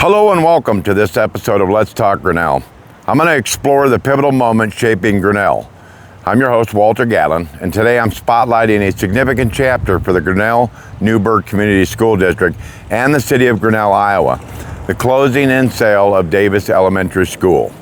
Hello and welcome to this episode of Let's Talk Grinnell. I'm going to explore the pivotal moment shaping Grinnell. I'm your host, Walter Gatlin, and today I'm spotlighting a significant chapter for the Grinnell-Newburgh Community School District and the city of Grinnell, Iowa, the closing and sale of Davis Elementary School.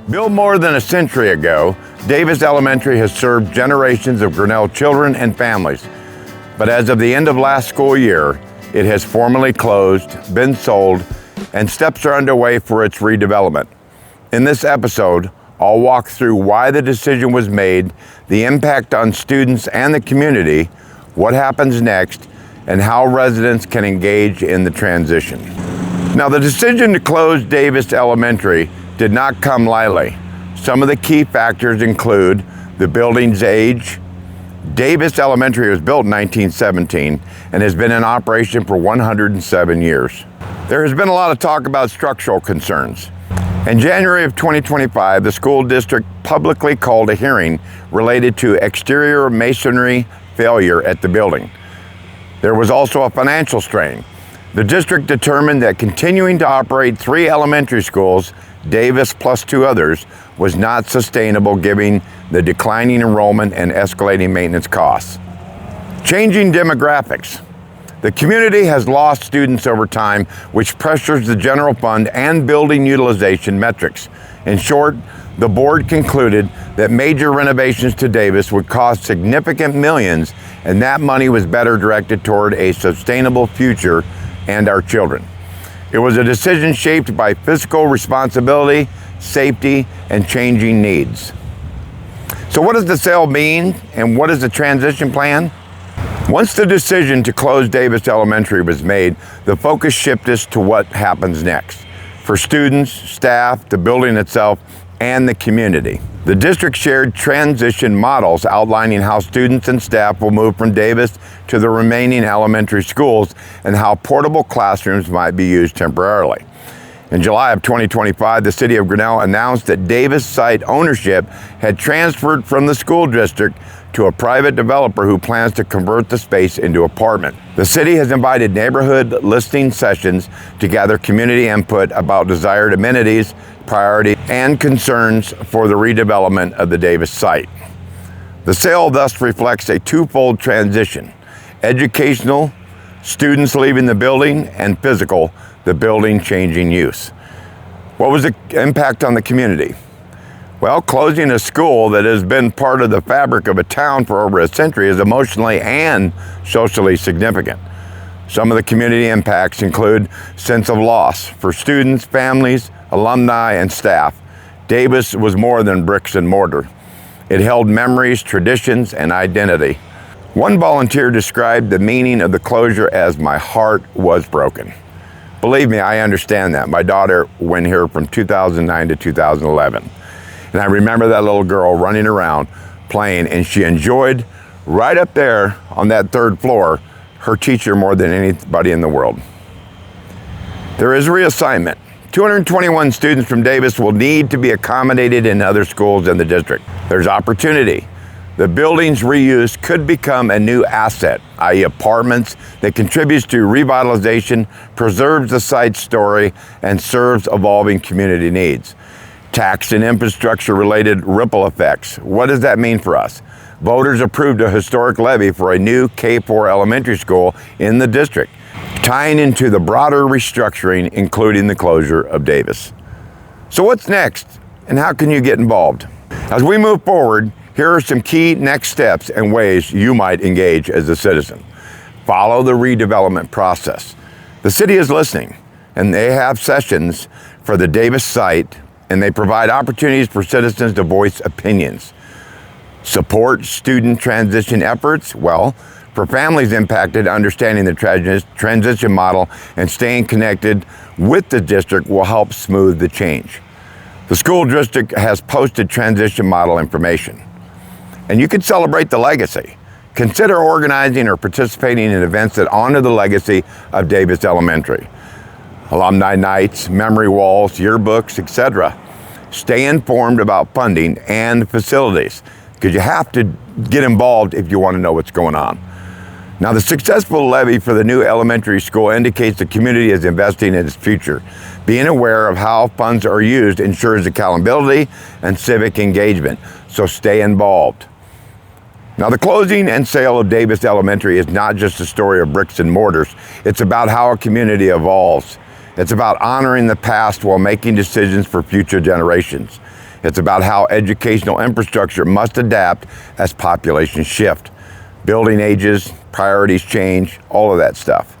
Built more than a century ago, Davis Elementary has served generations of Grinnell children and families. But as of the end of last school year, it has formally closed, been sold, and steps are underway for its redevelopment. In this episode, I'll walk through why the decision was made, the impact on students and the community, what happens next, and how residents can engage in the transition. Now, the decision to close Davis Elementary did not come lightly. Some of the key factors include the building's age. Davis Elementary was built in 1917 and has been in operation for 107 years. There has been a lot of talk about structural concerns. In January of 2025, the school district publicly called a hearing related to exterior masonry failure at the building. There was also a financial strain. The district determined that continuing to operate 3 elementary schools, Davis plus 2 others, was not sustainable given the declining enrollment and escalating maintenance costs. Changing demographics. The community has lost students over time, which pressures the general fund and building utilization metrics. In short, the board concluded that major renovations to Davis would cost significant millions, and that money was better directed toward a sustainable future and our children. It was a decision shaped by fiscal responsibility, safety, and changing needs. So what does the sale mean, and what is the transition plan? Once the decision to close Davis Elementary was made, the focus shifted to what happens next for students, staff, the building itself, and the community. The district shared transition models outlining how students and staff will move from Davis to the remaining elementary schools and how portable classrooms might be used temporarily. In July of 2025, the city of Grinnell announced that Davis site ownership had transferred from the school district to a private developer who plans to convert the space into apartment. The city has invited neighborhood listening sessions to gather community input about desired amenities, priorities, and concerns for the redevelopment of the Davis site. The sale thus reflects a twofold transition: educational, students leaving the building, and physical, the building changing use. What was the impact on the community? Well, closing a school that has been part of the fabric of a town for over a century is emotionally and socially significant. Some of the community impacts include sense of loss for students, families, alumni, and staff. Davis was more than bricks and mortar. It held memories, traditions, and identity. One volunteer described the meaning of the closure as "my heart was broken." Believe me, I understand that. My daughter went here from 2009 to 2011. And I remember that little girl running around playing, and she enjoyed right up there on that 3rd floor her teacher more than anybody in the world. There is reassignment. 221 students from Davis will need to be accommodated in other schools in the district. There's opportunity. The building's reuse could become a new asset, i.e. apartments, that contributes to revitalization, preserves the site's story, and serves evolving community needs. Tax and infrastructure-related ripple effects. What does that mean for us? Voters approved a historic levy for a new K-4 elementary school in the district, tying into the broader restructuring, including the closure of Davis. So what's next, and how can you get involved? As we move forward, here are some key next steps and ways you might engage as a citizen. Follow the redevelopment process. The city is listening, and they have sessions for the Davis site, and they provide opportunities for citizens to voice opinions. Support student transition efforts. Well, for families impacted, understanding the transition model and staying connected with the district will help smooth the change. The school district has posted transition model information. And you can celebrate the legacy. Consider organizing or participating in events that honor the legacy of Davis Elementary. alumni nights, memory walls, yearbooks, etc. Stay informed about funding and facilities, because you have to get involved if you want to know what's going on. Now, the successful levy for the new elementary school indicates the community is investing in its future. Being aware of how funds are used ensures accountability and civic engagement, so stay involved. Now, the closing and sale of Davis Elementary is not just a story of bricks and mortars. It's about how a community evolves. It's about honoring the past while making decisions for future generations. It's about how educational infrastructure must adapt as populations shift. Building ages, priorities change, all of that stuff.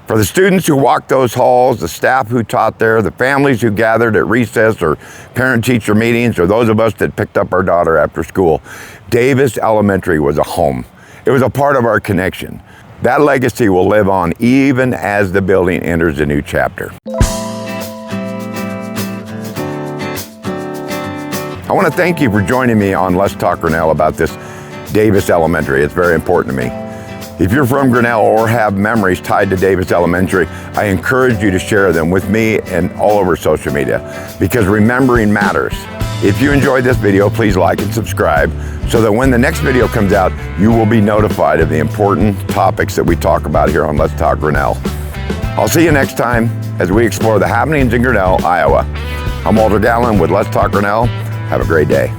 For the students who walked those halls, the staff who taught there, the families who gathered at recess or parent-teacher meetings, or those of us that picked up our daughter after school, Davis Elementary was a home. It was a part of our connection. That legacy will live on even as the building enters a new chapter. I want to thank you for joining me on Let's Talk Grinnell about this Davis Elementary. It's very important to me. If you're from Grinnell or have memories tied to Davis Elementary, I encourage you to share them with me and all over social media, because remembering matters. If you enjoyed this video, please like and subscribe so that when the next video comes out, you will be notified of the important topics that we talk about here on Let's Talk Grinnell. I'll see you next time as we explore the happenings in Grinnell, Iowa. I'm Walter Gallen with Let's Talk Grinnell. Have a great day.